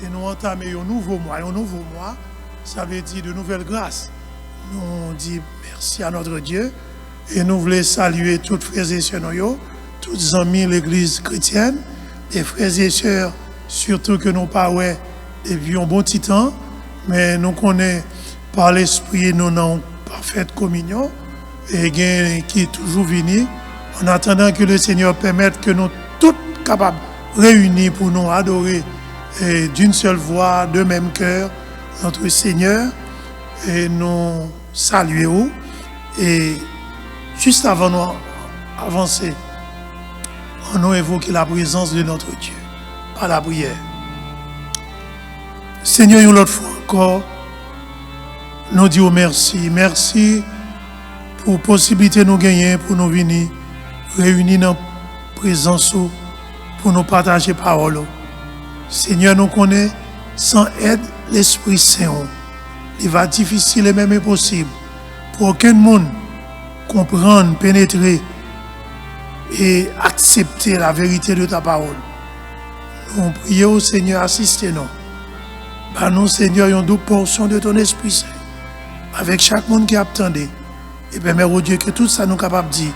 et nous entamer un nouveau mois. Un nouveau mois, ça veut dire de nouvelles grâces. Nous disons merci à notre Dieu et nous voulons saluer toutes frères et sœurs, tous les amis de l'Église chrétienne, les frères et sœurs, surtout que nous parlons depuis un bon petit temps, mais nous connaissons par l'Esprit, nous avons parfaite communion et qui est toujours venu en attendant que le Seigneur permette que nous tous capables réunis pour nous adorer d'une seule voix, de même cœur, notre Seigneur, et nous saluer. Et juste avant nous avancer, on nous évoque la présence de notre Dieu par la prière. Seigneur, une autre fois encore, nous disons merci. Merci pour la possibilité de nous gagner, pour nous venir réunis dans la présence, pour nous partager la parole. Seigneur, nous connaissons, sans aide, l'Esprit Saint, il va être difficile et même impossible pour aucun monde comprendre, pénétrer et accepter la vérité de ta parole. Nous prions au Seigneur, assistez-nous. Par nous, Seigneur, une double portion de ton Esprit Saint, avec chaque monde qui attendait. Et permet au Dieu que tout ça nous capable de dire,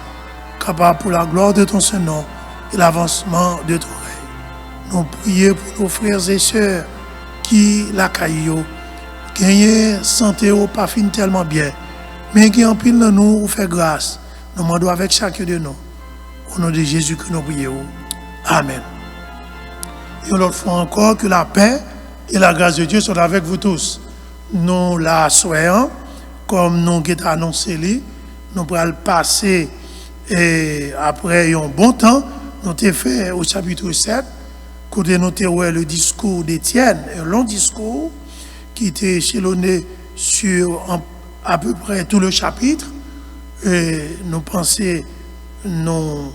capable pour la gloire de ton Saint-Nom et l'avancement de ton règne. Nous prions pour nos frères et sœurs qui la caillou, gagnent santé ou pas fin tellement bien, mais qui en pile dans nous ou fait grâce. Nous demandons avec chacun de nous. Au nom de Jésus que nous prions. Amen. Et l'autre fois encore, que la paix et la grâce de Dieu soient avec vous tous. Nous la souhaitons, comme nous avons annoncé, nous allons passer et après un bon temps, nous avons fait au chapitre 7, côté nous avons le discours d'Étienne, un long discours qui était échelonné sur à peu près tout le chapitre. Et nous pensons, nous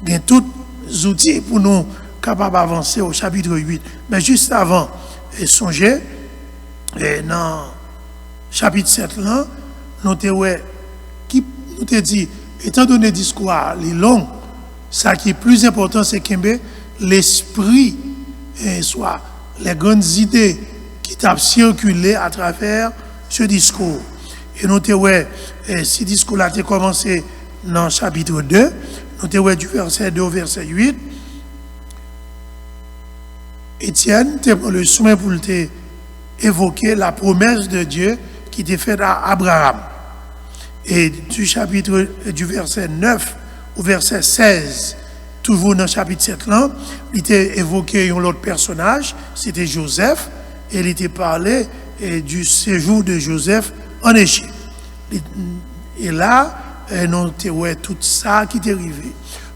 avons tous les outils pour nous capables d'avancer au chapitre 8. Mais juste avant, songez, dans le chapitre 7, là, nous avons dit, étant donné le discours est long, ce qui est plus important, c'est que l'esprit, soit les grandes idées qui ont circulé à travers ce discours. Et nous avons, ce discours-là a commencé dans le chapitre 2, nous avons du verset 2 au verset 8. Étienne, tu prends le soin pour évoquer la promesse de Dieu qui était faite à Abraham. Et du verset 9 au verset 16, toujours dans le chapitre 7 là, il était évoqué un autre personnage, c'était Joseph, et il était parlé du séjour de Joseph en Égypte. Et là, nous avons tout ça qui est arrivé.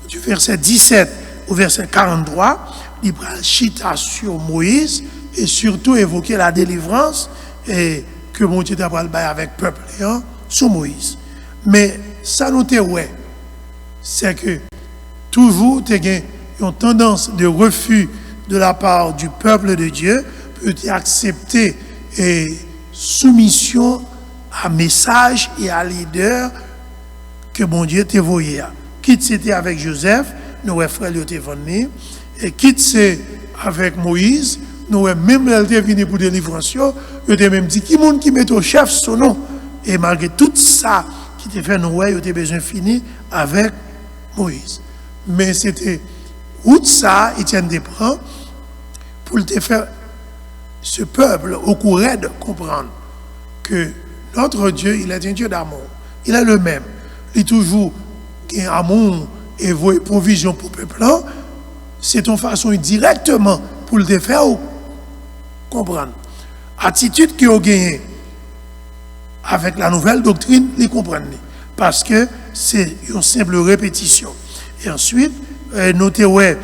Du verset 17 au verset 43, il parle chita sur Moïse et surtout évoquer la délivrance et que mon Dieu a parlé avec le peuple sur Moïse. Mais ça nous c'est que toujours il y a une tendance de refus de la part du peuple de Dieu peut accepter et soumission à message et à leader que mon Dieu t'a envoyé. Quitte c'était avec Joseph, nous frères lui venu, et quitte c'est avec Moïse, nous même elle était venu pour délivrance, il était même dit qui monde qui met au chef son nom. Et malgré tout ça qui était fait nous il était besoin fini avec Moïse. Mais c'était où ça Étienne Desprand pour te faire ce peuple au courant de comprendre que notre Dieu, il est un Dieu d'amour. Il est le même. Il est toujours un amour et provision pour le peuple. C'est une façon directement pour le faire comprendre. Attitude qu'il a gagnée avec la nouvelle doctrine, les comprendre. Parce que c'est une simple répétition. Et ensuite, notez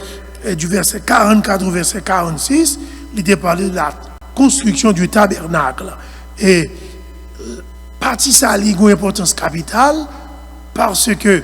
du verset 44 au verset 46, il était parlé de la construction du tabernacle. Et partie ça a une importance capitale parce que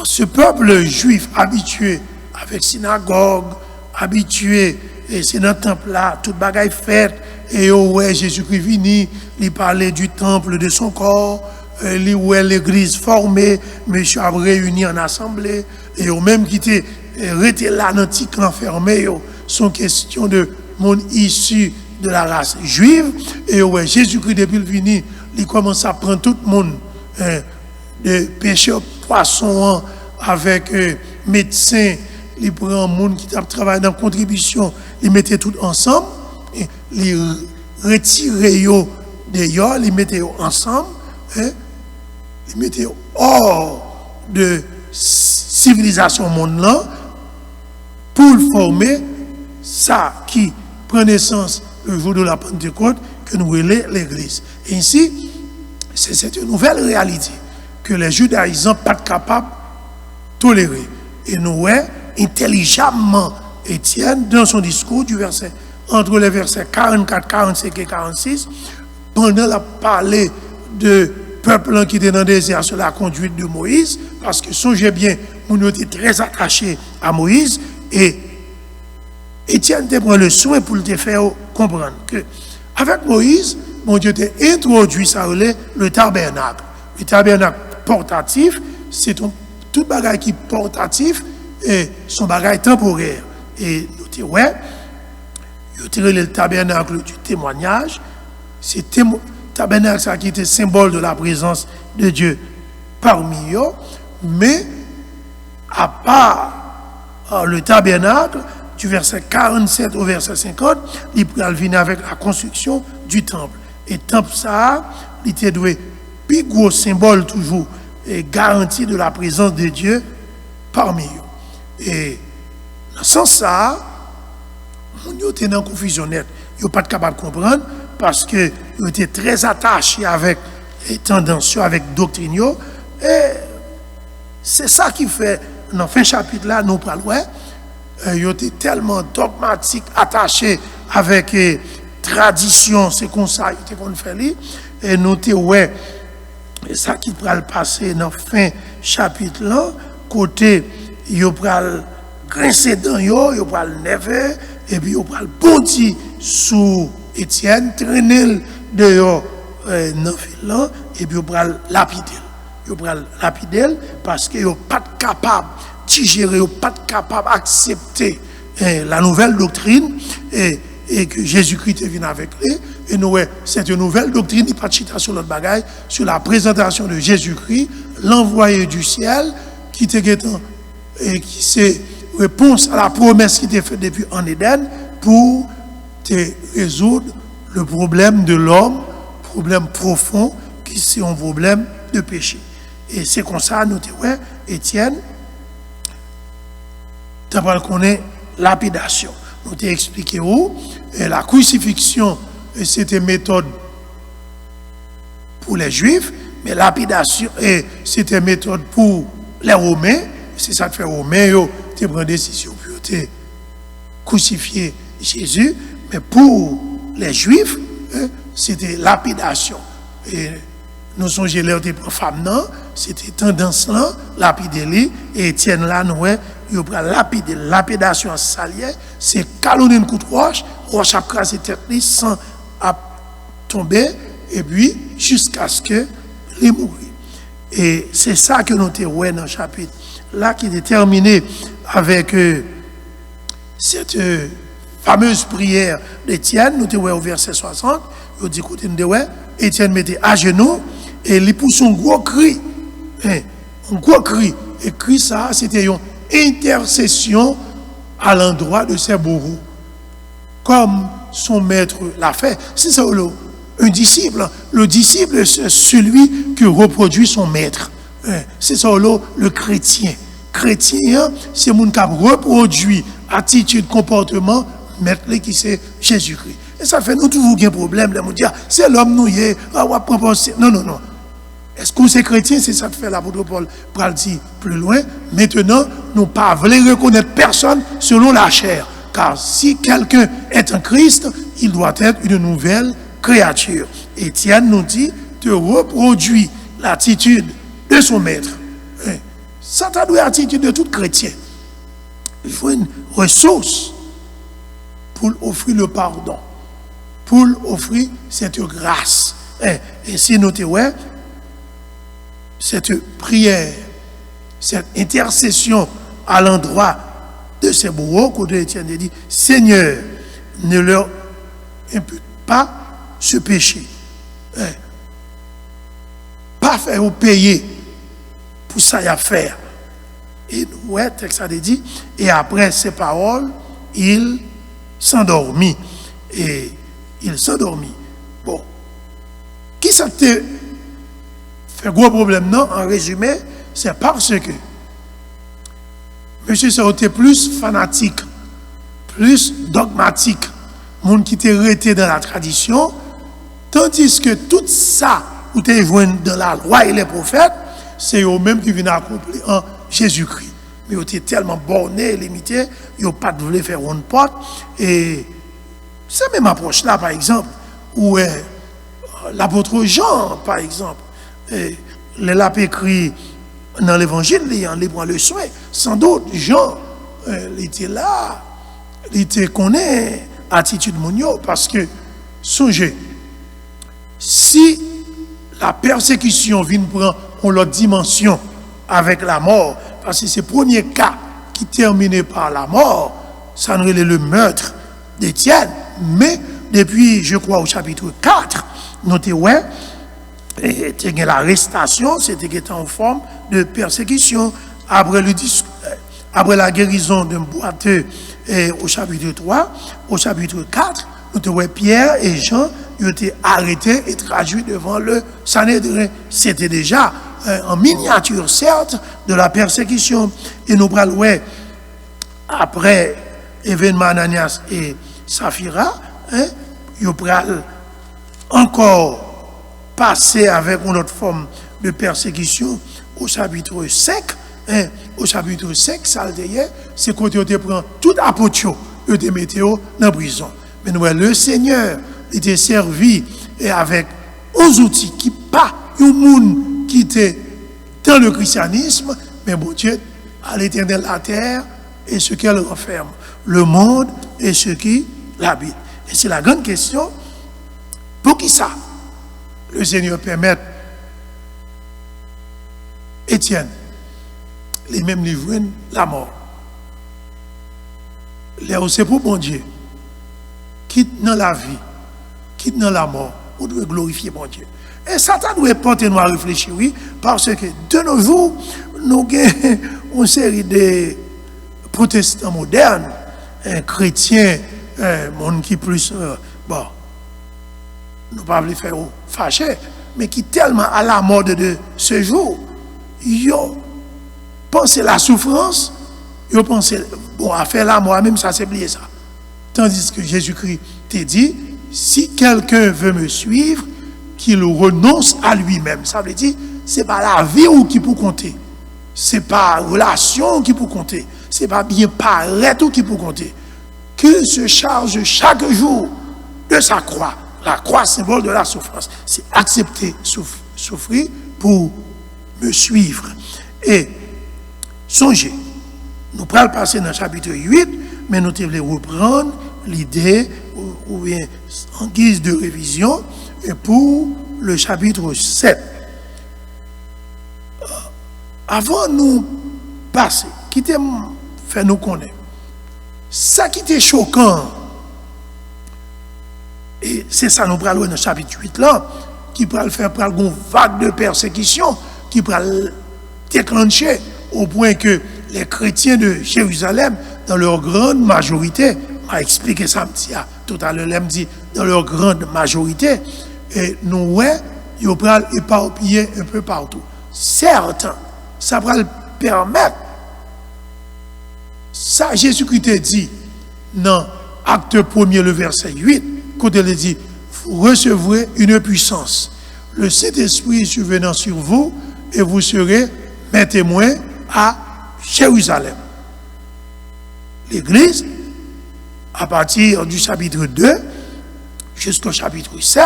ce peuple juif habitué avec synagogue, habitué, et c'est dans le temple là, toute bagaille faite, et ouais, Jésus-Christ venu, il parlait du temple de son corps, l'église formée, monsieur a réuni en assemblée, et au même qui était resté là dans le petit clan fermé, sont questions de monde issu de la race juive. Et ouais, Jésus-Christ, depuis le venu, il commence à prendre tout le monde, de pêcheurs, poissons, avec médecins, il prend un monde qui travaille dans la contribution, il mettait tout ensemble, il retirait d'ailleurs, il mettait ensemble, il mettait hors de civilisation monde là pour le former, ça qui prend naissance le jour de la Pentecôte que nous relais l'Église. Et ainsi, c'est une nouvelle réalité que les judaïsants ne sont pas capables de tolérer. Et nous, intelligemment, Étienne, dans son discours entre les versets 44, 45 et 46, pendant la parler de peuple qui était dans le désert sur la conduite de Moïse, parce que songez bien, on était très attachés à Moïse, et Étienne te prend le soin pour te faire comprendre que avec Moïse, mon Dieu t'a introduit ça, le tabernacle. Le tabernacle portatif, c'est tout bagage qui est portatif et son bagage temporaire. Et nous disons, ouais, le tabernacle du témoignage, c'est tabernacle ça qui était symbole de la présence de Dieu parmi eux, mais à part le tabernacle, du verset 47 au verset 50, il va venir avec la construction du temple. Et le temple, ça, il était doué, plus gros symbole toujours, et garantie de la présence de Dieu parmi eux. Et dans ce sens, ça, on était dans confusion nette. Ils n'ont pas capable de comprendre parce qu'ils étaient très attachés avec les tendances, avec doctrine. Et c'est ça qui fait, dans le fin chapitre là, nous parlons. Ils étaient tellement dogmatiques, attachés avec tradition, c'est comme ça qu'on fait. Et nous ouais, ça qui va le passer dans le fin chapitre là, côté, ils vont grincer dans eux, ils vont le never, et puis ils vont bondir sous Étienne, traîner dehors dans le fil là, et puis ils vont lapider. Ils vont lapider parce qu'ils ne sont pas capables digérer, pas capable d'accepter la nouvelle doctrine et que Jésus-Christ est venu avec lui. Et nous, c'est une nouvelle doctrine, il n'y a pas de chita sur l'autre bagaille, sur la présentation de Jésus-Christ, l'envoyé du ciel, qui et qui c'est réponse à la promesse qui était faite depuis en Éden pour te résoudre le problème de l'homme, problème profond, qui c'est un problème de péché. Et c'est comme ça, nous, Étienne, tu vas connaître lapidation. Nous t'ai expliqué où la crucifixion, c'était une méthode pour les Juifs, mais lapidation, c'était une méthode pour les Romains. C'est ça que fait Romains, tu prends une décision pour te crucifier Jésus, mais pour les Juifs, c'était lapidation. Et nous sommes là, tu prends femme, non, c'était tendance là, lapider, et Étienne là, nous, il prend lapider, lapidation salière, c'est calonner un coup de roche a crasé tête sans tomber, et puis jusqu'à ce que il mourir. Et c'est ça que nous avons dans le chapitre là, qui est terminé avec cette fameuse prière d'Étienne. Nous avons au verset 60, il dit, écoutez, Étienne mettait à genoux, et il pousse un gros cri. Un gros cri. Et cri ça, c'était une intercession à l'endroit de ses bourreaux. Comme son maître l'a fait. C'est ça, un disciple. Le disciple, c'est celui qui reproduit son maître. C'est ça, le chrétien. Chrétien, c'est mon qui reproduit attitude, comportement, maître qui c'est Jésus-Christ. Et ça fait nous toujours un problème. Nous dire, c'est l'homme nous y est. Non, non, non. Est-ce que c'est chrétien? C'est ça que fait l'apôtre Paul pour le dire plus loin. Maintenant, nous ne pas voulons reconnaître personne selon la chair. Car si quelqu'un est un Christ, il doit être une nouvelle créature. Étienne nous dit de reproduire l'attitude de son maître. Ça doit être l'attitude de tout chrétien. Il faut une ressource pour offrir le pardon, pour offrir cette grâce. Et si nous avons cette prière, cette intercession à l'endroit de ces bourreaux, côté Étienne dit, Seigneur, ne leur impute pas ce péché. Pas faire ou payer pour ça y a faire. Et ouais, le texte a dit, et après ces paroles, il s'endormit. Et il s'endormit. Bon. Qui ça te fait gros problème, non? En résumé, c'est parce que monsieur ça était plus fanatique, plus dogmatique, monde qui était resté dans la tradition, tandis que tout ça, où tu es dans la loi et les prophètes, c'est eux-mêmes qui viennent accomplir en Jésus-Christ. Mais ils étaient tellement bornés et limités, ils n'ont pas voulu faire une porte. Et cette même approche-là, par exemple, où l'apôtre Jean, par exemple, il a écrit dans l'évangile, il prend le soin. Sans doute, Jean, il était là, il était connaît attitude monio, parce que, songez, si la persécution vient prendre l'autre dimension avec la mort, parce que c'est le premier cas qui terminait par la mort, ça nous est le meurtre d'Étienne, mais depuis, je crois, au chapitre 4, notez, ouais, l'arrestation, c'était en forme de persécution. Après la guérison d'un boiteux au chapitre 3, au chapitre 4, nous voyons Pierre et Jean, ils ont été arrêtés et traduits devant le Sanhédrin. C'était déjà en miniature, certes, de la persécution. Et nous parlons, après événement Ananias et Saphira, ils ont encore passer avec une autre forme de persécution au chapitre 5. Au chapitre 5, ça c'est quand on prend tout apôtre, on te met dans la prison. Mais nous, le Seigneur était servi et avec 11 outils qui pas un monde qui était dans le christianisme, mais bon Dieu, à l'éternel la terre et ce qu'elle renferme, le monde et ce qui l'habite. Et c'est la grande question, pour qui ça? Le Seigneur permet Étienne, les mêmes livrés, la mort. C'est pour bon Dieu, quitte dans la vie, quitte dans la mort, on doit glorifier bon Dieu. Et Satan doit porter nous à réfléchir, oui, parce que de nos jours, nous avons une série de protestants modernes, chrétiens, monde qui plus, bon, nous ne pouvons pas les faire fâcher, mais qui tellement à la mode de ce jour, ils pensent la souffrance, ils pensent, bon, à faire la mort, même ça, c'est oublié ça. Tandis que Jésus-Christ t'a dit, si quelqu'un veut me suivre, qu'il renonce à lui-même. Ça veut dire, ce n'est pas la vie qui peut compter, ce n'est pas la relation qui peut compter, ce n'est pas bien paraître qui peut compter. Qu'il se charge chaque jour de sa croix. La croix, symbole de la souffrance. C'est accepter, souffrir pour me suivre. Et songez, nous pourrons passer dans le chapitre 8, mais nous devons reprendre l'idée, ou bien en guise de révision, et pour le chapitre 7. Avant de nous passer, qui te fait nous connaître, ça qui était choquant, et c'est ça nous parlons dans le chapitre 8 là, qui peut le faire prendre une vague de persécution, qui peut déclencher au point que les chrétiens de Jérusalem, dans leur grande majorité, m'a expliqué ça tout à l'heure, elle me dit, dans leur grande majorité, et nous, ils vont éparpiller un peu partout. Certes, ça va le permettre. Ça, Jésus-Christ a dit dans Acte 1er, le verset 8, quand il dit, vous recevrez une puissance. Le Saint-Esprit est survenant sur vous et vous serez mes témoins à Jérusalem. L'Église, à partir du chapitre 2 jusqu'au chapitre 7,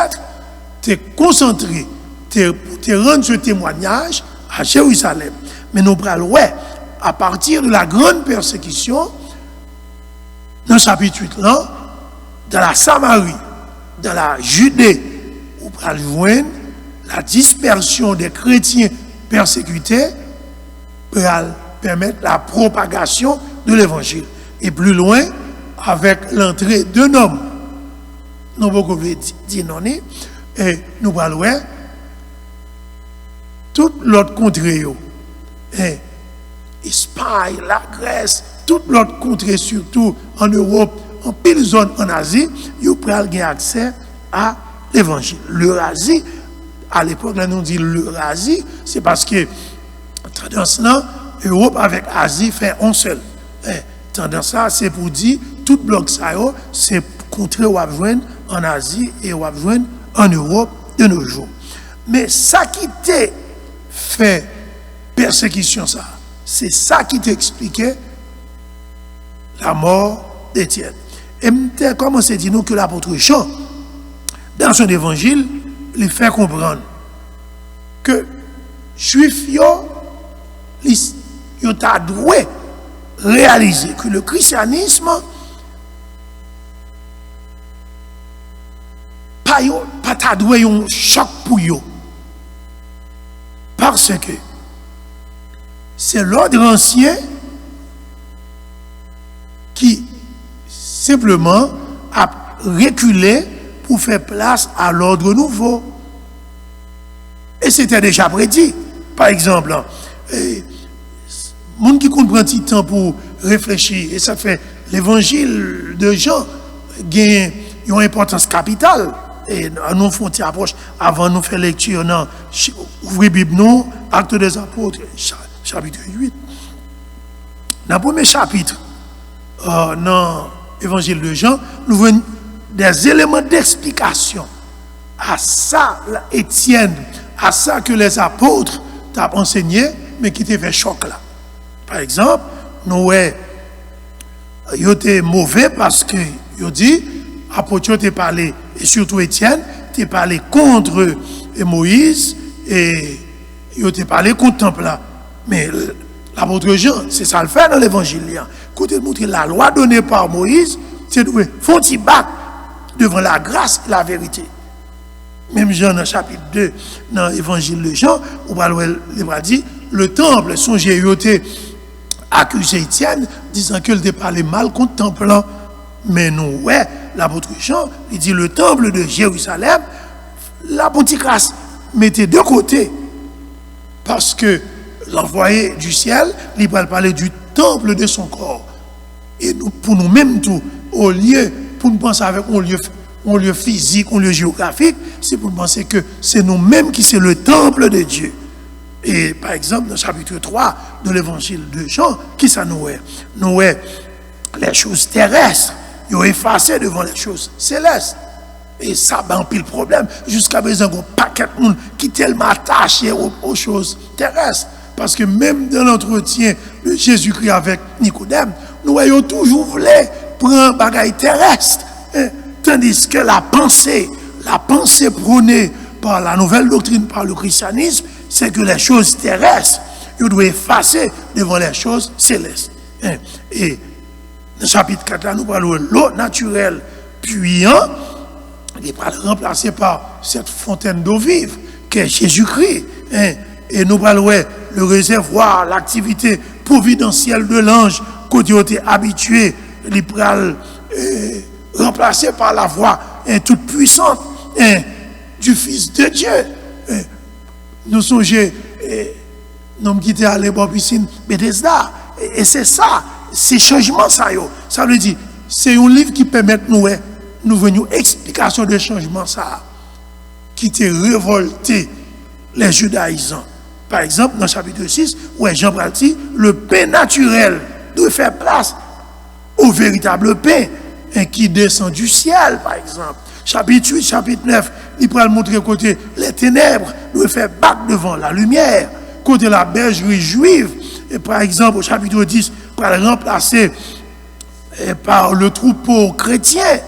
t'es concentré, t'es rendre ce témoignage à Jérusalem. Mais nous parlons, à partir de la grande persécution, dans le chapitre 8, là, dans la Samarie, dans la Judée, où parle joindre la dispersion des chrétiens persécutés pour permettre la propagation de l'évangile. Et plus loin, avec l'entrée d'un homme, nous beaucoup dit non, et nous parlons toute l'autre contrée, Espagne, la Grèce, toute l'autre contrée, surtout en Europe, en pile zone en Asie, ils peuvent avoir accès à l'évangile. L'Eurasie, à l'époque, là, nous dit l'Eurasie, c'est parce que tendance là, Europe avec Asie fait un seul. Tendance là, c'est pour dire, tout bloc ça, c'est contrée ou en Asie et ou en Europe de nos jours. Mais ça qui t'a fait persécution, ça, c'est ça qui t'expliquait la mort d'Étienne. Et m'te commencé à dire nous que l'apôtre Jean, dans son évangile, il fait comprendre que Juifs, ils ont dû réaliser que le christianisme pas dû un choc pour eux. Parce que c'est l'ordre ancien qui simplement a reculé pour faire place à l'ordre nouveau. Et c'était déjà prédit. Par exemple, les gens qui comprennent un petit temps pour réfléchir, et ça fait l'évangile de Jean gagne une importance capitale. Et nous faisons une approche avant de nous faire lecture dans Ouvrez Bible, nous, Actes des Apôtres, chapitre 8. Dans le premier chapitre, dans l'évangile de Jean, nous voyons des éléments d'explication à ça, Étienne, à ça que les apôtres t'ont enseigné, mais qui t'a fait choc là. Par exemple, nous ils étaient mauvais parce que ils dit, apôtres t'ont parlé, et surtout Étienne, t'ont parlé contre Moïse, et ils ont parlé contre le temple là. Mais l'apôtre Jean, c'est ça le fait dans l'évangile. Quand il montre la loi donnée par Moïse, c'est de font ils battre devant la grâce et la vérité. Même Jean, dans le chapitre 2, dans l'évangile de Jean, on va dire, le temple, son j'ai accusé Étienne, disant qu'il a parlé mal contre le temple. Mais nous, l'apôtre Jean, il dit le temple de Jérusalem, la petite grâce mettez de côté. Parce que l'envoyé du ciel, il va parler du temple de son corps. Et nous, pour nous-mêmes, tout, au lieu, pour nous penser avec un lieu physique, un lieu géographique, c'est pour nous penser que c'est nous-mêmes qui c'est le temple de Dieu. Et par exemple, dans le chapitre 3 de l'évangile de Jean, qui ça nous est? Nous est les choses terrestres, ils ont effacé devant les choses célestes. Et ça, ben, pile problème. Jusqu'à présent, il y a un paquet de monde qui est tellement attaché aux choses terrestres. Parce que même dans l'entretien de Jésus-Christ avec Nicodème, nous avons toujours voulu prendre un bagage terrestre. Tandis que la pensée prônée par la nouvelle doctrine, par le christianisme, c'est que les choses terrestres, ils doivent effacer devant les choses célestes. Et dans le chapitre 4, là, nous parlons de l'eau naturelle puissante, il est remplacé par cette fontaine d'eau vive, qui est Jésus-Christ. Et nous parlons le réservoir, l'activité providentielle de l'ange, qu'on a été habitué, il est remplacé par la voix toute puissante du Fils de Dieu. Nous songeons, nous quittons à l'époque piscine Bethesda. Et c'est ça, ces changements, ça veut dire, c'est un livre qui permet nous venir explication de changement ça qui t'a révolté les judaïsants. Par exemple, dans le chapitre 6, où Jean dit, le pain naturel doit faire place au véritable pain qui descend du ciel, par exemple. Chapitre 8, chapitre 9, il pourra montrer côté les ténèbres doivent faire battre devant la lumière, côté la bergerie juive, et par exemple, au chapitre 10, pour remplacer par le troupeau chrétien.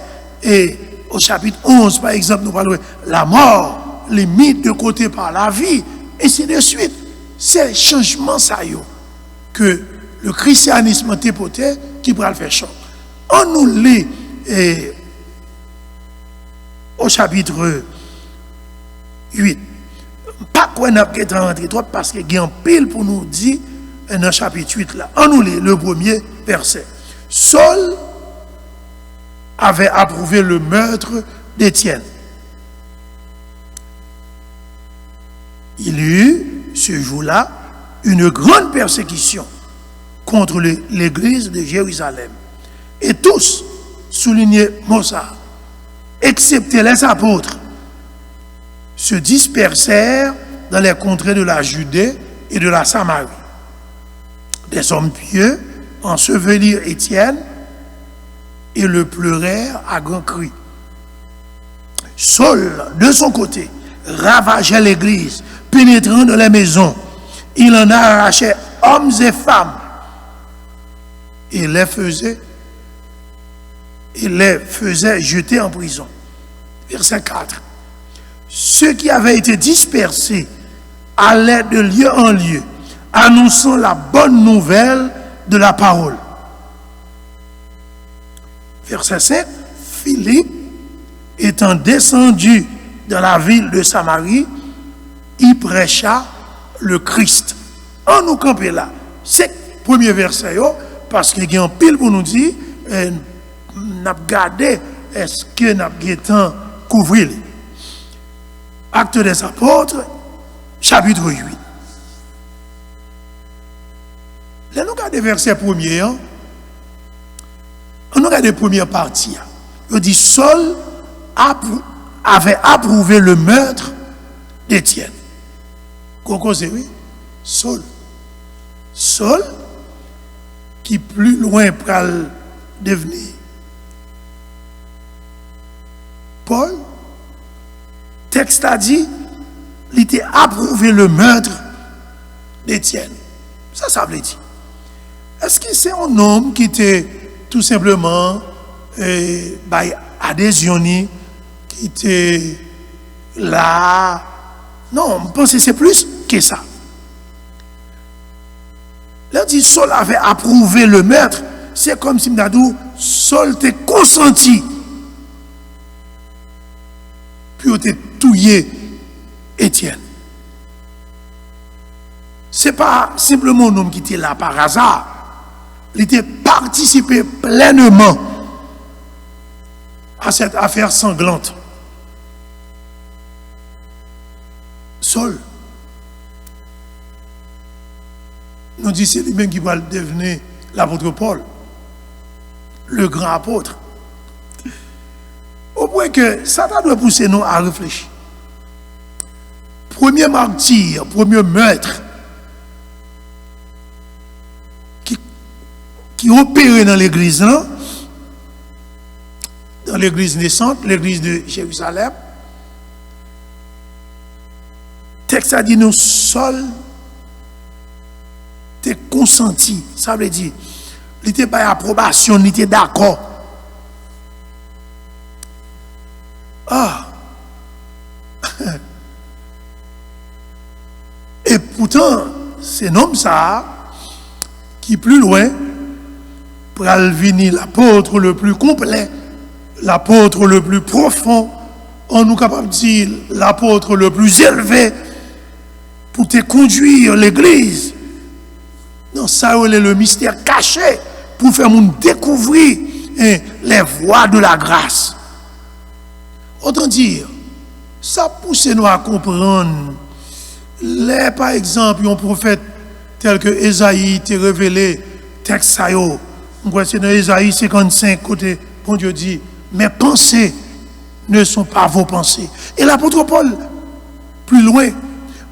Et au chapitre 11, par exemple, nous parlons de la mort, les mythes de côté par la vie, et ainsi de suite. C'est le changement ça que le christianisme a déporté qui pourra le faire choc. On nous lit au chapitre 8. Pas qu'on n'a pas rentré trop parce qu'il y a un pile pour nous dire dans le chapitre 8 là. On nous lit le premier verset. Saul avait approuvé le meurtre d'Étienne. Il y eut, ce jour-là, une grande persécution contre l'église de Jérusalem. Et tous, soulignaient Mossa, excepté les apôtres, se dispersèrent dans les contrées de la Judée et de la Samarie. Des hommes pieux ensevelirent Étienne et le pleurèrent à grands cris. Saul, de son côté, ravageait l'église, pénétrant dans les maisons. Il en arrachait hommes et femmes et les faisait jeter en prison. Verset 4. Ceux qui avaient été dispersés allaient de lieu en lieu, annonçant la bonne nouvelle de la parole. Verset 5. Philippe, étant descendu dans la ville de Samarie, y prêcha le Christ. On nous camper là. C'est le premier verset, parce qu'il y a un pile pour nous dire, n'a gardé, est-ce que n'a pas couvrir. Actes des Apôtres, chapitre 8. Là, nous regardons verset premier, on regarde la première partie. Il dit, Saul avait approuvé le meurtre d'Étienne. Qu'on c'est oui? Saul. Saul, qui plus loin pour devenir Paul, texte a dit, il était approuvé le meurtre d'Étienne. Ça veut dire. Est-ce que c'est un homme qui était tout simplement adhésionné, qui était là? Non, je pense que c'est plus que ça. Là, dit Saul avait approuvé le meurtre, c'est comme si Saul était consenti. Puis il était tué Étienne. Ce n'est pas simplement un homme qui était là par hasard. Il était participé pleinement à cette affaire sanglante. Saul, nous dit c'est lui-même qui va devenir l'apôtre Paul, le grand apôtre. Au point que ça doit pousser nous à réfléchir. Premier martyr, premier meurtre qui opérait dans l'église, dans l'église naissante, l'église de Jérusalem. Texte a dit nous Saul t'es consenti. Ça veut dire, il n'était pas approbation, il était d'accord. Ah! Et pourtant, c'est un homme ça qui plus loin pour venir l'apôtre le plus complet, l'apôtre le plus profond, on nous capable de dire l'apôtre le plus élevé pour te conduire l'église. Non, ça c'est le mystère caché pour faire nous découvrir les voies de la grâce. Autant dire, ça pousse nous à comprendre. Les, par exemple, un prophète tel que Ésaïe t'a révélé, texte ça yo. C'est dans Ésaïe 55, côté, bon Dieu dit, mes pensées ne sont pas vos pensées. Et l'apôtre Paul, plus loin,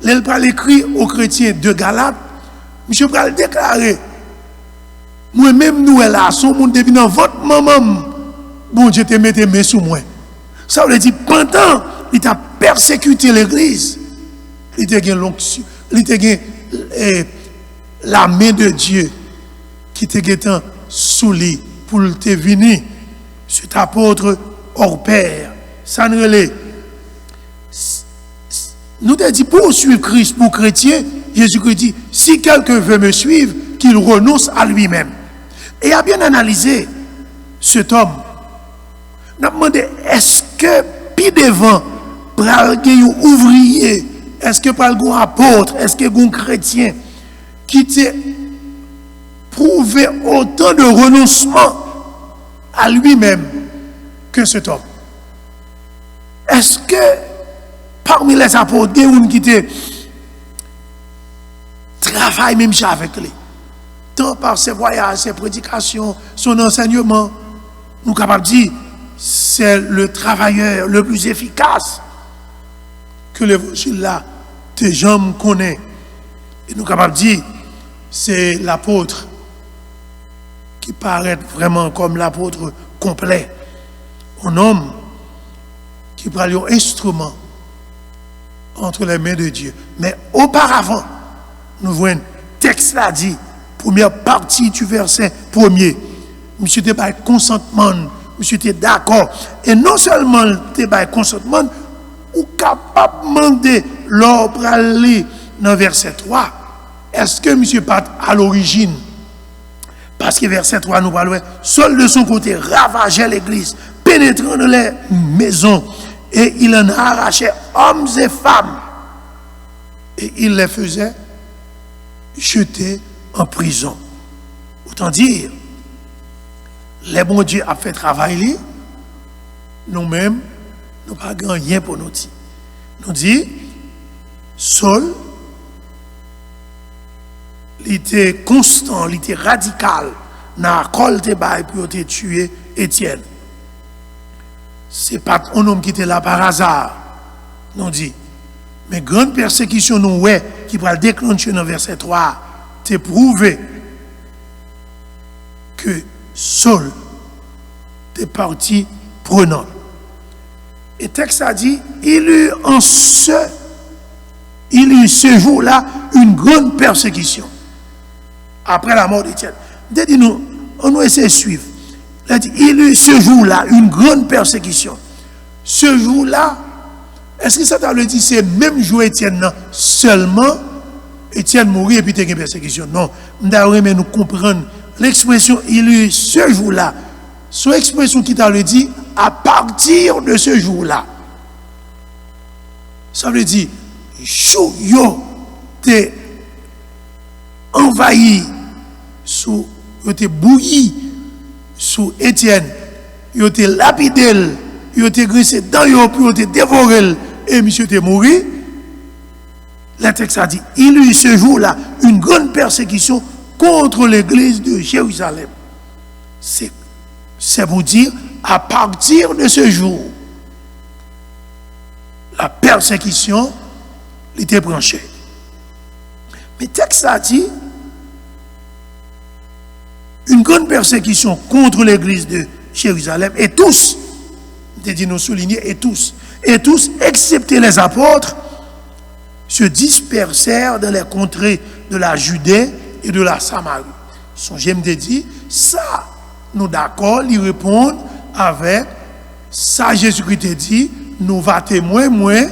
il va l'écrire aux chrétiens de Galates, monsieur va le déclarer. Moi-même, nous, là, son monde depuis dans votre maman, bon Dieu te mette mes sous moi. Ça veut dire, pendant il a persécuté l'église, il a gagné l'onction, il a gagné la main de Dieu qui te gagné sous lui pour te venir, cet apôtre hors pair. Ça nous relève. Nous te dit pour suivre Christ, pour chrétien, Jésus-Christ dit, si quelqu'un veut me suivre, qu'il renonce à lui-même. Et a bien analysé cet homme. Nous avons demandé, est-ce que, puis devant, pour un ouvrier, est-ce que pour un apôtre, est-ce que un chrétien, qui te prouvé autant de renoncement à lui-même que cet homme. Est-ce que parmi les apôtres, il y a qui étaient travaillent même avec lui, tant par ses voyages, ses prédications, son enseignement, nous sommes capables de dire c'est le travailleur le plus efficace que l'évangile là des gens connaissent. Et nous sommes capables de dire c'est l'apôtre qui paraît vraiment comme l'apôtre complet, un homme qui prend un instrument entre les mains de Dieu. Mais auparavant, nous voyons, texte là dit, première partie du verset premier, monsieur était par consentement, monsieur était d'accord. Et non seulement était par consentement, ou capable de demander l'or pour aller dans verset 3. Est-ce que monsieur pas à l'origine? Parce que verset 3 nous parle, seul de son côté ravageait l'église, pénétrant dans les maisons, et il en arrachait hommes et femmes, et il les faisait jeter en prison. Autant dire, les bons dieux a fait travail, nous-mêmes, nous n'avons pas rien pour nous dire. Nous dit, Saul, il était constant, il était radical dans la colle de bail pour tuer Étienne. Ce n'est pas un homme qui était là par hasard, nous dit. Mais grande persécution, nous, ouais, qui va le déclencher dans verset 3, c'est prouvé que Saul est parti prenant. Et le texte a dit, il eut ce jour-là une grande persécution. Après la mort d'Étienne. Dites-nous, on va essayer de suivre. Il eut ce jour-là une grande persécution. Ce jour-là, est-ce que ça veut dire c'est même jour Étienne seulement Étienne mourit et puis il y a une persécution? Non. Mais nous comprenons l'expression il eut ce jour-là. Cette expression qui t'a le dit à partir de ce jour-là. Ça veut dire yo t'es envahi sous t'es bouilli sous Étienne, yo t'es lapidé, yo t'es grissé dans yo puis yo t'es dévoré et monsieur t'es mort. Le texte a dit il eut ce jour-là une grande persécution contre l'église de Jérusalem. C'est pour dire à partir de ce jour la persécution était branchée. Mais le texte a dit une grande persécution contre l'église de Jérusalem et tous, dit nous souligner, et tous, excepté les apôtres, se dispersèrent dans les contrées de la Judée et de la Samarie. Son j'aime de dire, ça, nous d'accord, ils répondent avec ça, Jésus-Christ dit, nous va témoigner,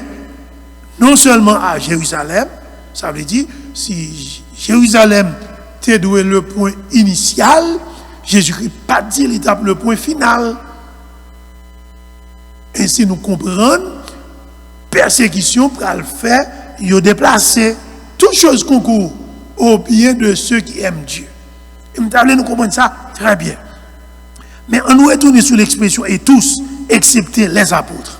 non seulement à Jérusalem, ça veut dire, si Jérusalem t'es doué le point initial, Jésus-Christ pas dit l'étape le point final. Ainsi nous comprenons, persécution pour le faire, il a déplacé toutes choses concourent au bien de ceux qui aiment Dieu. Et nous comprenons ça très bien. Mais on nous retourne sur l'expression et tous, excepté les apôtres.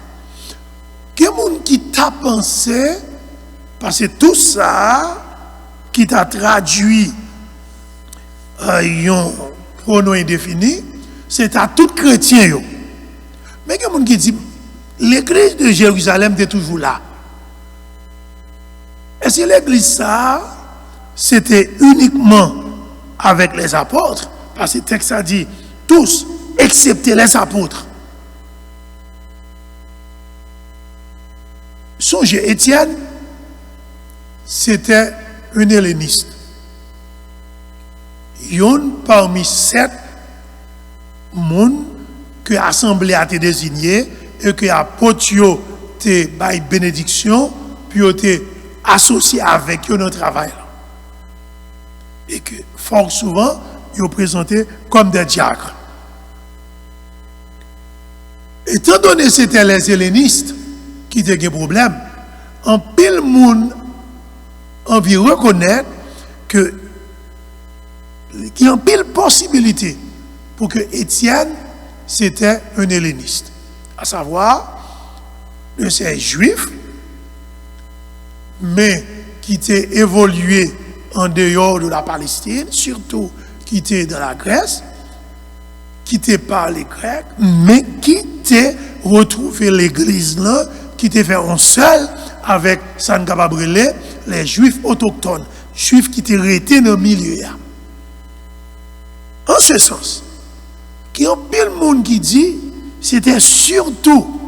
Quel monde qui t'a pensé, parce que tout ça qui t'a traduit un pronom indéfini, c'est à tout chrétien. Mais il y a des gens qui disent, l'église de Jérusalem est toujours là. Est-ce que l'église ça, c'était uniquement avec les apôtres? Parce que le texte a dit, tous, excepté les apôtres. Songez, Étienne, c'était un helléniste. Yon parmi 7 monde que l'assemblée a été désigné et que l'apôtre a été bénédiction, puis a été associé avec eux dans le travail. Et que fort souvent, ils sont présentés comme des diacres. Étant donné que c'était les hellénistes qui étaient un problème, en pile monde envie reconnaître que Il y a une pile possibilité pour que Étienne, c'était un helléniste. À savoir, c'est un juif, mais qui était évolué en dehors de la Palestine, surtout qui était dans la Grèce, qui était par les Grecs, mais qui était retrouvé l'église là, qui était fait en seul avec San Gabriel, les juifs autochtones, juifs qui étaient restés dans le milieu. En ce sens, il y a plein de monde qui dit c'était surtout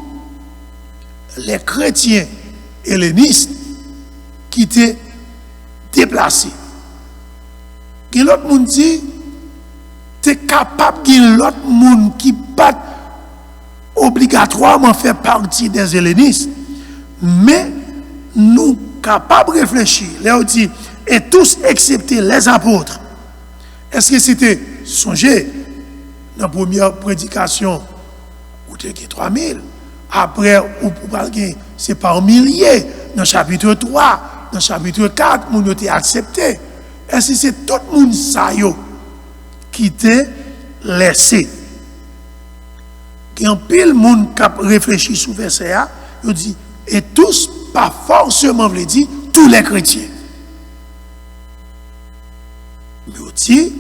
les chrétiens hellénistes qui étaient déplacés. Et l'autre monde dit c'est capable de l'autre monde qui pas obligatoirement faire partie des hellénistes, mais nous capables de réfléchir. Là on dit et tous excepté les apôtres. Est-ce que c'était songé dans la première prédication où tu as 3000, après c'est par milliers, dans le chapitre 3, dans le chapitre 4, nous avons été acceptés. Est-ce que c'est tout le monde ça qui t'a laissé? Il y a un pile de monde qui a réfléchi sur ce verset, il dit, et tous, pas forcément, veut dire, tous les chrétiens. Mais aussi,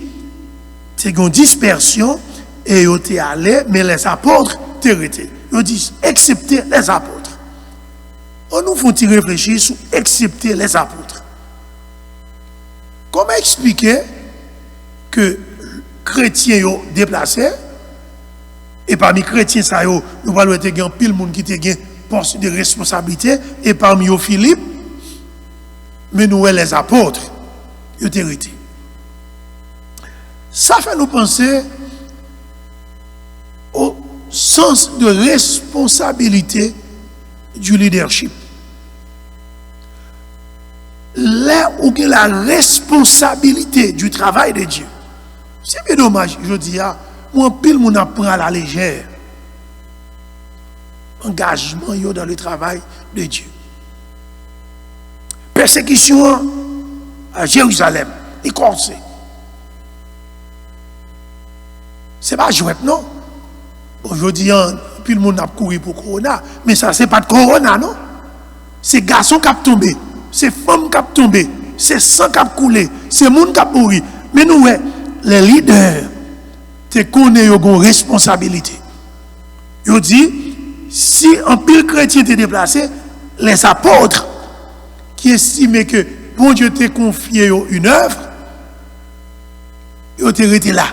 c'est une dispersion, et ils étaient allés, mais les apôtres étaient restés. Ils disent, excepté les apôtres. On nous faut réfléchir sur excepté les apôtres. Comment expliquer que chrétiens ont déplacé et parmi les chrétiens, nous allons être un pile monde qui a poste de responsabilité et parmi eux Philippe, mais nous les apôtres, ils ont hérité. Ça fait nous penser au sens de responsabilité du leadership. Là où il y a la responsabilité du travail de Dieu. C'est bien dommage, je dis, moi, pile, mon apprend à la légère. Engagement dans le travail de Dieu. Persécution à Jérusalem, et corsé. C'est pas jouet, non? Aujourd'hui, puis le monde a couru pour Corona, mais ça, c'est pas de Corona, non? C'est garçon qui a tombé, c'est femme qui a tombé, c'est sang qui a coulé, c'est monde qui a mouru. Mais nous, les leaders, tu connais une responsabilité. Ils dit, si un pile chrétien t'est déplacé, les apôtres qui estimaient que bon Dieu t'a confié une œuvre, ils ont été là.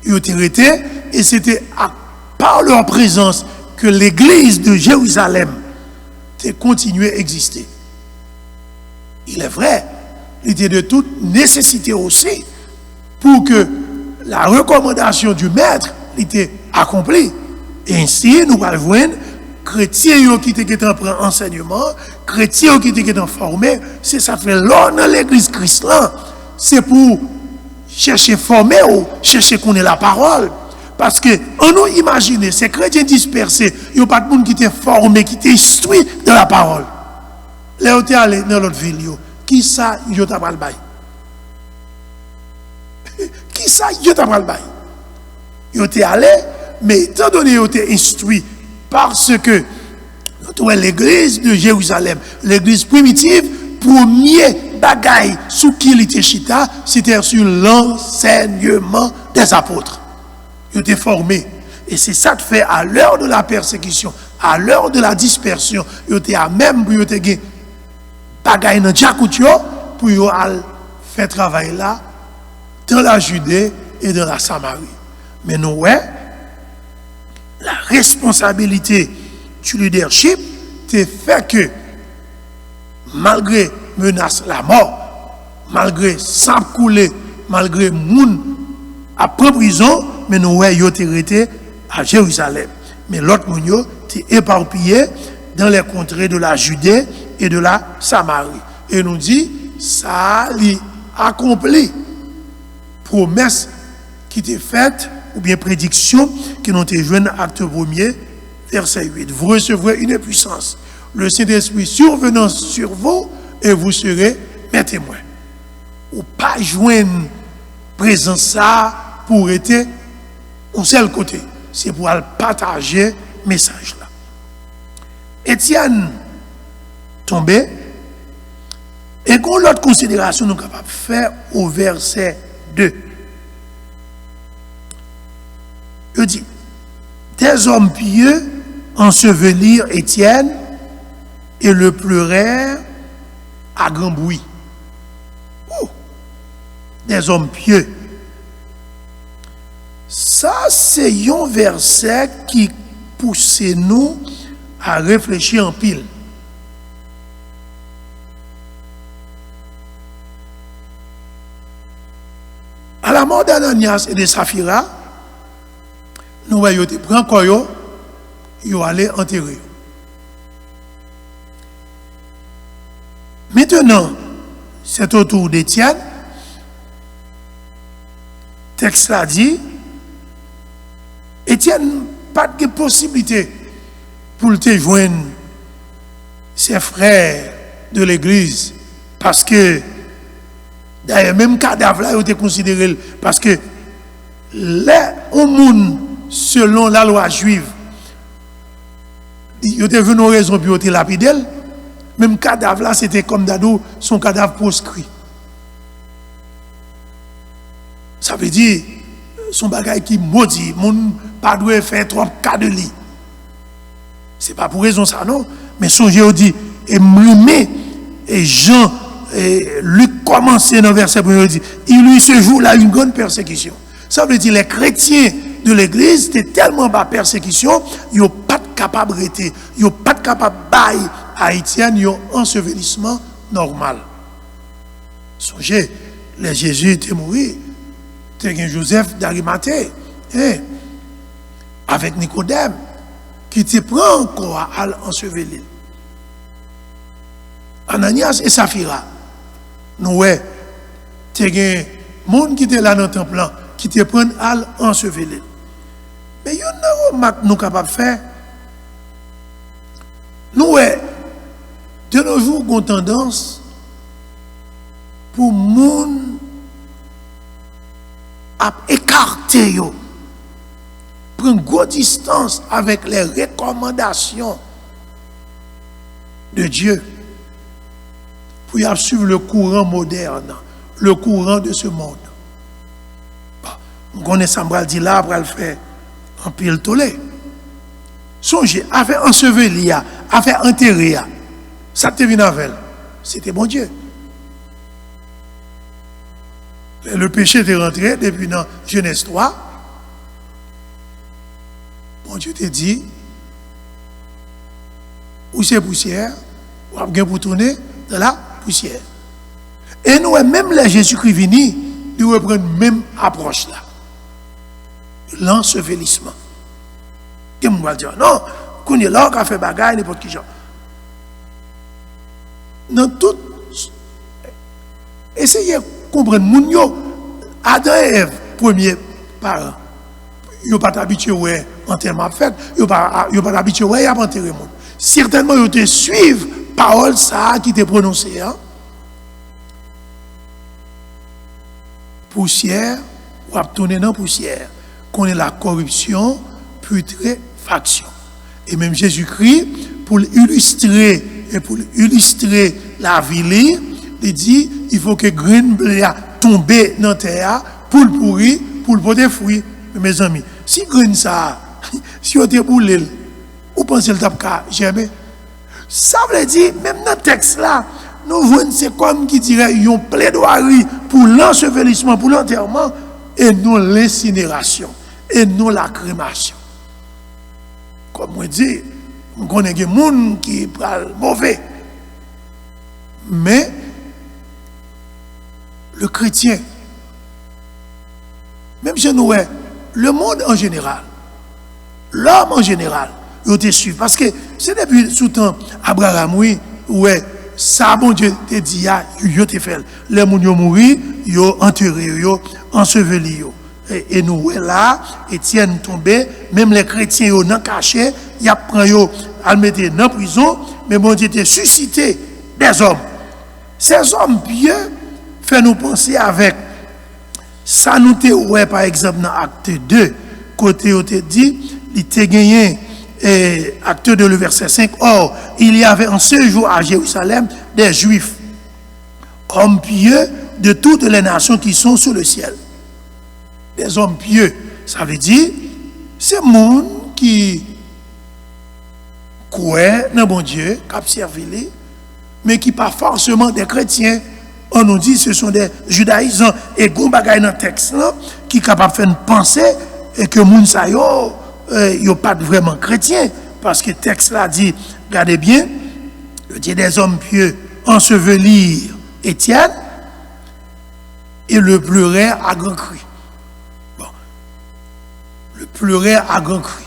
Ils ont été, et c'était par leur présence que l'église de Jérusalem a continué à exister. Il est vrai, il était de toute nécessité aussi pour que la recommandation du maître était accomplie. Et ainsi, nous allons voir chrétiens qui étaient en enseignement, chrétiens qui étaient formés, c'est ça fait l'ordre dans l'église Christ là. C'est pour chercher former ou chercher connaître la parole. Parce que, on nous imagine, ces chrétiens dispersés, il n'y a pas de monde qui était formé, qui était instruit dans la parole. Là, ils sont allés dans l'autre ville. Qui ça, ils ont pas le bail? Qui ça, ils ont pas le bail? Ils ont allés, mais étant donné qu'ils ont été instruits, parce que l'église de Jérusalem, l'église primitive, premier bagaille sous qui il était chita, c'était sur l'enseignement des apôtres. Ils étaient formés. Et c'est ça que fait à l'heure de la persécution, à l'heure de la dispersion, ils étaient à même pour ils étaient bagaille dans Djakoutio pour ils faire travail là dans la Judée et dans la Samarie. Mais nous, la responsabilité du leadership, c'est fait que malgré menace la mort, malgré sang coulé, malgré moun à prison, mais nous avons été à Jérusalem. Mais l'autre moun yo était éparpillé dans les contrées de la Judée et de la Samarie. Et nous dit, ça a accompli promesse qui était faite, ou bien prédiction qui nous été jouée dans acte 1er, verset 8. Vous recevrez une puissance. Le Saint-Esprit survenant sur vous et vous serez mes témoins. Ou pas joindre présence ça pour être au seul côté. C'est pour partager le message là. Étienne tombé. Et qu'on l'autre considération nous sommes capables de faire au verset 2. Il dit, des hommes pieux ensevelirent Étienne et le pleurèrent à grand bruit. Oh, des hommes pieux. Ça, c'est un verset qui pousse nous à réfléchir en pile. À la mort d'Ananias et de Saphira, nous voyons des grands corps, ils allaient enterrer. Maintenant, c'est au tour d'Étienne. Le texte l'a dit, Étienne, pas de possibilité pour te joindre ses frères de l'église, parce que d'ailleurs, même cadavre là, il était considéré, parce que les hommes, selon la loi juive, il était venu aux raisons pour être lapidé. Même cadavre là, c'était comme d'ado, son cadavre proscrit. Ça veut dire, son bagage qui maudit, mon pas doit faire trop cas de lit. C'est pas pour raison ça, non, mais son Dieu dit, et m'aimer, et Jean, et Luc commençait dans le verset 1, il dit, il lui ce jour-là une grande persécution. Ça veut dire les chrétiens de l'église étaient tellement bas persécution, ils n'ont pas capable d'être, ils n'ont pas capable de bailler à Étienne, ils ont un ensevelissement normal. Songez, les Jésus était mort, c'était Joseph d'Arimathée, avec Nicodème, qui te prend encore à l'ensevelir. Ananias et Saphira, nous, tu as des gens qui étaient là dans le temple, qui te prennent à l'ensevelir. Mais il y a une remarque que nous sommes capables de faire. Nous, de nos jours, nous avons tendance pour les gens à écarter, prendre une grosse distance avec les recommandations de Dieu pour y suivre le courant moderne, le courant de ce monde. On connaît Sambral dit là, pour le faire en pile tolé. Songez, à faire ensevelir, à faire enterrer, ça te vient avec. C'était bon Dieu. Le péché est rentré depuis dans Genèse 3. Bon Dieu te dit, où c'est poussière, ou a bien pour tourner dans la poussière. Et nous, même les Jésus-Christ vini, nous reprenons même approche là. L'ensevelissement. Qui me dire, non, qu'on est là, qu'on fait bagaille, n'importe qui genre. Dans tout, essayez de comprendre, moun yo, Adam et Ève, premier parents, ils n'ont pas habitué ouais enterrement fait, ils n'ont pas habitué ouais à enterrer monde. Certainement ils te suivent parole ça qui te prononcé hein. Poussière ou à tourner dans poussière, qu'on est la corruption, putréfaction. Et même Jésus-Christ pour illustrer la vie, il dit il faut que grain blé tombe dans la terre pour le pourrir, pour le porter fruit. Mes amis, si grain ça, si on te boule, ou pensez le tape jamais. Ça veut dire, même dans le texte là, nous voyons c'est comme qui dirait une plaidoirie pour l'ensevelissement, pour l'enterrement, et non l'incinération, et non la crémation. Comme on dit, on connaît des gens qui parlent mauvais. Mais le chrétien, même chez nous, le monde en général, l'homme en général, il te suit. Parce que c'est depuis sous temps Abraham, oui, ouais, ça, bon Dieu te dit, il te fait. Les gens qui mourent, ils ont enterré, ils ont enseveli. Et nous, là, Étienne tombé, même les chrétiens, ils ont caché, ils ont mettre dans la prison, mais bon Dieu te suscité des hommes. Ces hommes pieux font nous penser avec Ça nous te ouais par exemple dans acte 2 côté on te dit il était gagné acte 2 le verset 5. Or il y avait en ce jour à Jérusalem des Juifs hommes pieux de toutes les nations qui sont sous le ciel. Des hommes pieux, ça veut dire c'est monde qui croient dans bon Dieu, qui observent, mais qui pas forcément des chrétiens. On nous dit ce sont des judaïsants et gon bagay dans texte là qui capable de faire penser et que moun sa yo pas vraiment chrétien parce que texte là dit regardez bien, il dit des hommes pieux ensevelir Étienne et le pleurait à grand cri. Bon. Le pleurait à grand cri.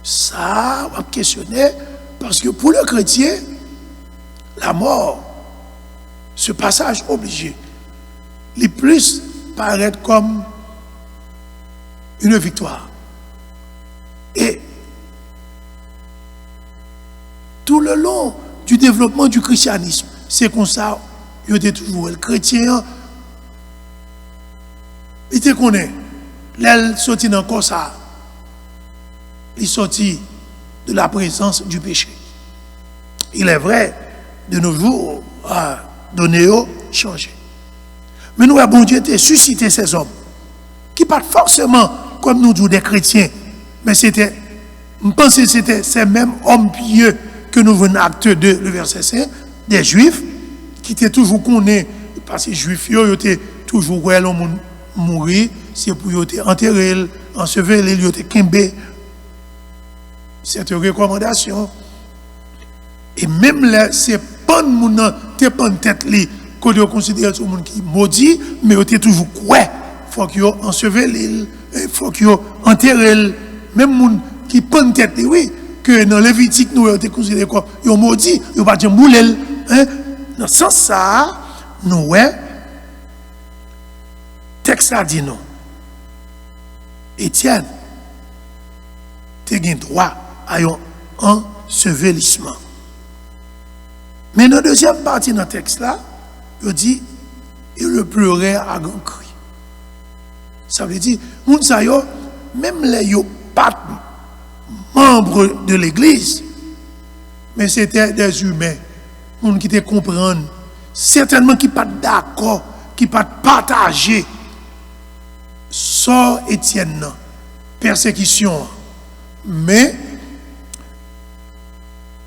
Ça, on va questionner parce que pour le chrétien, la mort, ce passage obligé, les plus paraît comme une victoire. Et tout le long du développement du christianisme, c'est comme ça, il était toujours le chrétien. Il te connaît. L'elle sortit dans le ça. Il sortit de la présence du péché. Il est vrai, de nos jours, donné changé. Mais nous, bon Dieu, a suscité ces hommes qui partent forcément comme nous disons des chrétiens. Mais c'était, je pense que c'était ces mêmes hommes pieux que nous venons acte 2, le verset 5, des Juifs qui étaient toujours connus, parce que les Juifs, ils étaient toujours mourir, c'est pour enterrer, ensevelir, ils étaient kimbé. C'est une recommandation. Et même là, c'est pas une tête qu'on doit considérer tout le monde qui maudit, mais ils étaient toujours quoi. Il faut qu'ils ensevelir, il faut qu'ils enterrent. Même les gens qui prennent tête, oui, que dans Lévitique, nous avons considéré comme ils ont maudit, ils n'ont pas dit mouler. Dans ce sens, ça, nous, ouais, texte a dit non. Étienne, tu as droit à un ensevelissement. Mais dans la deuxième partie de texte là, il dit, il le pleurait à grand cri. Ça veut dire, même les pas membres de l'église, mais c'était des humains, gens qui te comprennent, certainement qui pas d'accord, qui pas partagé, sort Étienne, persécution, mais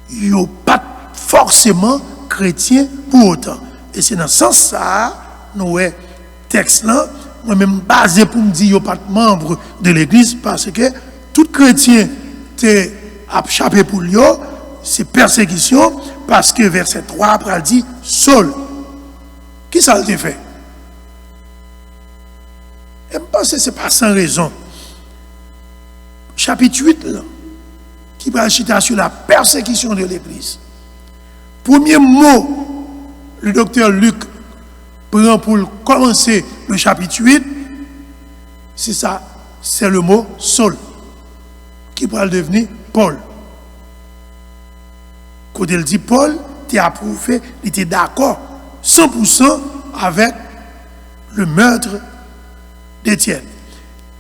ils n'ont pas forcément chrétien pour autant. Et c'est dans ce sens ça, nous, texte là, moi-même basé pour me dire qu'ils n'ont pas de membres de l'église, parce que tout chrétien t'est échappé pour lui, c'est persécution, parce que verset 3 après il dit Saul. Qui ça a fait? Et je pense que ce n'est pas sans raison. Chapitre 8, là, qui va citer sur la persécution de l'église. Premier mot, le docteur Luc prend pour commencer le chapitre 8, c'est ça, c'est le mot Saul, qui va devenir Paul. Quand il dit Paul, tu as approuvé, il était d'accord 100% avec le meurtre d'Étienne.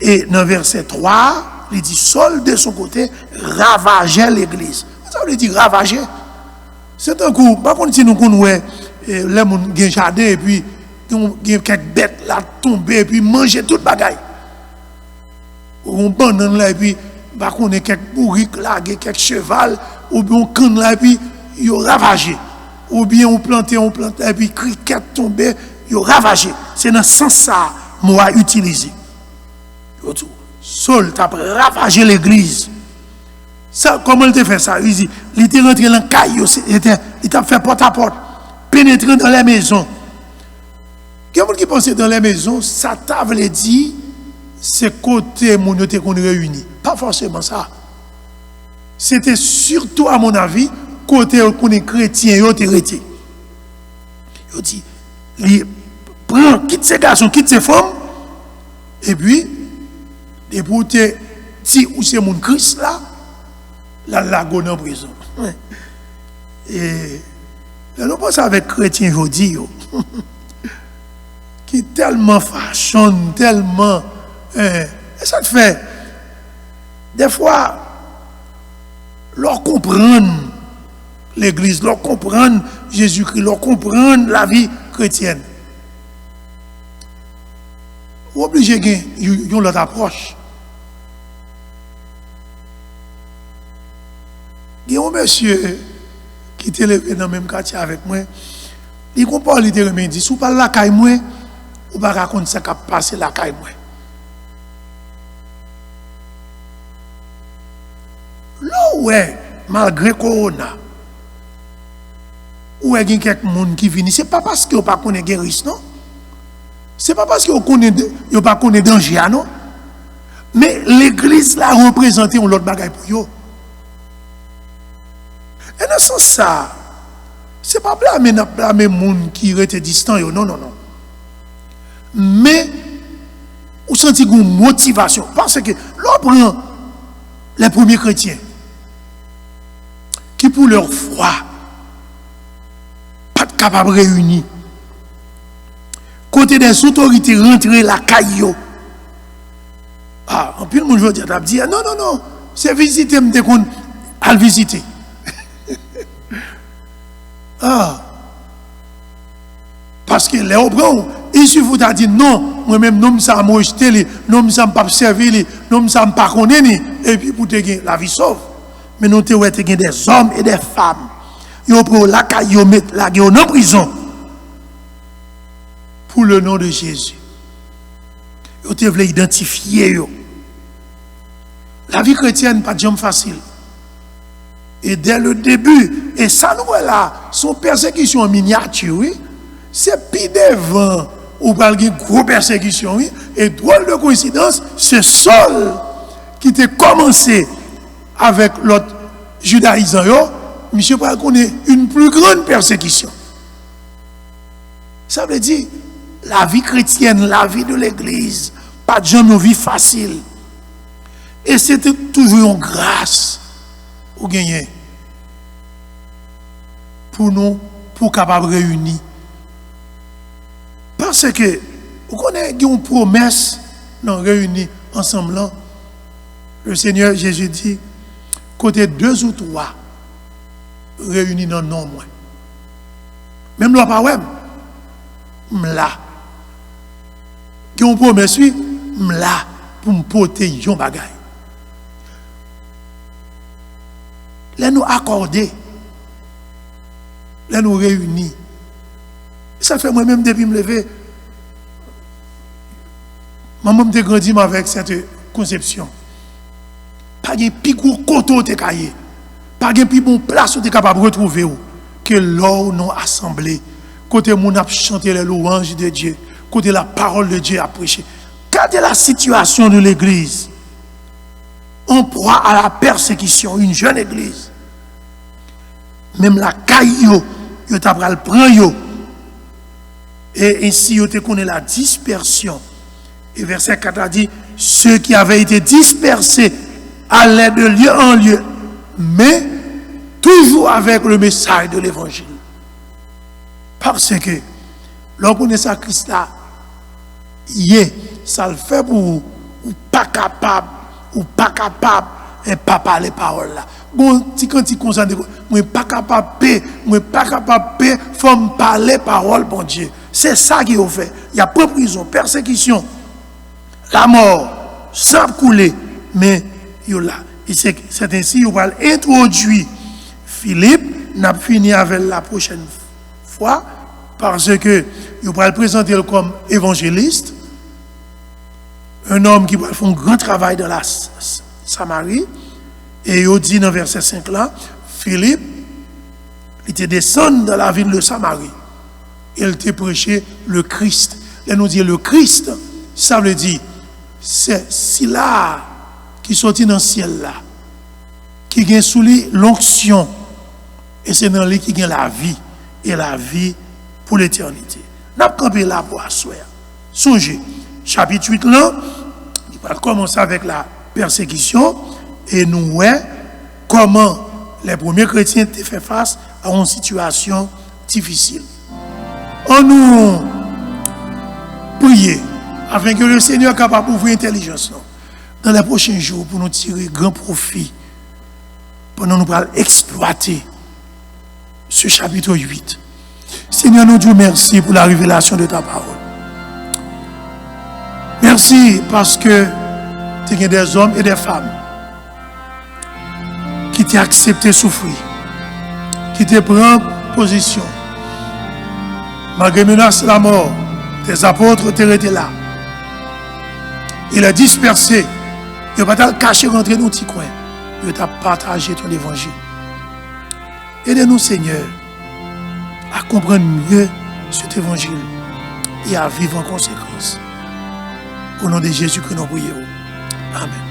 Et dans verset 3, il dit Saul de son côté ravageait l'église. Ça veut dire ravager. C'est un coup, par contre, si nous connaissons les gens qui ont jardin et puis quelques bêtes là tomber et puis manger toute bagaille. On banane là et puis par contre quelques bourriques là, quelques cheval ou bien on canne là et puis ils ont ravagé. Ou bien on plante et puis criquet tombé, ils ont ravagé. C'est dans ce sens ça moi utilisé. Saul t'a ravagé l'église. Ça, comment il t'a fait ça? Il dit, il était rentré dans le caillou, il t'a fait porte à porte, pénétrer dans les maisons. Quelqu'un qui pensait dans les maisons, ça t'a voulu dire, c'est côté mon yoté qu'on réunit. Pas forcément ça. C'était surtout, à mon avis, côté qu'on est chrétien, yoté rété. Il dit, prends, quitte ces garçons, quitte ces femmes, et puis, et pour te dire où c'est mon Christ là, la lagone en prison. Et nous pensons avec chrétiens aujourd'hui, qui tellement fashion, tellement... et ça te fait... Des fois, leur comprendre l'Église, leur comprendre Jésus-Christ, leur comprendre la vie chrétienne. Ou obligé de l'autre approche. Il y a un monsieur qui était levé dans le même quartier avec moi. Il comprend littéralement, il dit, si vous parlez de la caille, vous ne pas raconter ce qui a passé la caille. Là, ouais, malgré Corona, où il y a quelques monde qui viennent, ce n'est pas parce qu'ils ne connaissent pas guérison, non? Ce n'est pas parce qu'ils ne connaissent pas danger, non? Mais l'Église l'a représenté un autre bagaille pour eux. Et dans ce sens, ça, ce n'est pas blâmer les gens qui étaient distants, non, non, non. Mais, vous sentez une motivation. Parce que, l'on prend les premiers chrétiens, qui pour leur foi, pas capable de réunir. Côté des autorités, rentrer la caillou. Ah, en plus, le monde veut dire, non, non, non, c'est visiter, me déconne, à le visiter. Ah, parce que les obrons, il suffit de dire non, moi-même, non, ça m'a rejeté, non, ça m'a pas servi, non, ça m'a pas connaît, et puis pour te gagner la vie sauve. Mais nous avons des hommes et des femmes. Ils ont pris la caillou, mettre la guerre en prison. Pour le nom de Jésus. Ils ont voulu identifier. La vie chrétienne n'est pas jamais facile. Et dès le début, et ça nous est là, son persécution en miniature, oui. C'est pis devant, ou pas une grosse persécution, oui. Et drôle de coïncidence, c'est Saul qui a commencé avec l'autre judaïsant, monsieur Paul connaît une plus grande persécution. Ça veut dire, la vie chrétienne, la vie de l'Église, pas de jamais une vie facile. Et c'était toujours une grâce au gagner pour nous, pour capable réunir. Parce que, vous connaissez une promesse, non, réunis ensemble là. Le Seigneur Jésus dit, côté 2 ou 3, réunis dans le nom, moi. Même là, pas ouais, là. Qui ont promesse, oui, là, pour me porter un bagage. Là, nous accorder, là, nous réunir. Ça fait moi-même depuis me lever. Maman m'a grandi avec cette conception. Pas de plus gros coteau de cahier. Pas de plus bon place où tu es capable de retrouver que l'or non assemblé. Côté mon a chanté les louanges de Dieu. Côté la parole de Dieu a prêché. Regardez la situation de l'église. En proie à la persécution, une jeune église. Même la caillou, yo t'a pral prend yo. Et ainsi yo te connaît la dispersion. Et verset 4 a dit, ceux qui avaient été dispersés allaient de lieu en lieu, mais toujours avec le message de l'évangile. Parce que, lorsqu'on est ça Christ là, ça le fait pour ou pas capable, et pas parler parole là. Bon, quand tu concentres, moi pas capable, faut me parler parole, bon Dieu. C'est ça qui est fait. Il y a pas prison, persécution, la mort, sans couler, mais il là. C'est ainsi qu'on va introduire Philippe, n'a fini avec la prochaine fois, parce que il va le présenter comme évangéliste, un homme qui va faire un grand travail dans la Samarie, et il dit dans verset 5 là, Philippe, il était descendu dans la ville de Samarie, il était prêché le Christ. Et nous dit le Christ, ça veut dire, c'est si là, qui sortit dans le ciel là, qui gagne sous lui l'onction, et c'est dans lui qui gagne la vie, et la vie pour l'éternité. Nous avons campé là pour asseoir. Songez, chapitre 8 là, il va commencer avec la persécution, et nous voyons comment les premiers chrétiens ont fait face à une situation difficile. On nous prier afin que le Seigneur soit capable d'ouvrir l'intelligence dans les prochains jours pour nous tirer grand profit, pour nous exploiter ce chapitre 8. Seigneur, nous disons merci pour la révélation de ta parole. Merci parce que tu as des hommes et des femmes qui t'ont accepté souffrir, qui te prennent position. Malgré menace la mort, tes apôtres étaient là. Il a dispersé. Il n'a pas caché rentrer dans nos petits coins. Il t'a partagé ton évangile. Aidez-nous, Seigneur, à comprendre mieux cet évangile et à vivre en conséquence. Au nom de Jésus que nous prions. Amen.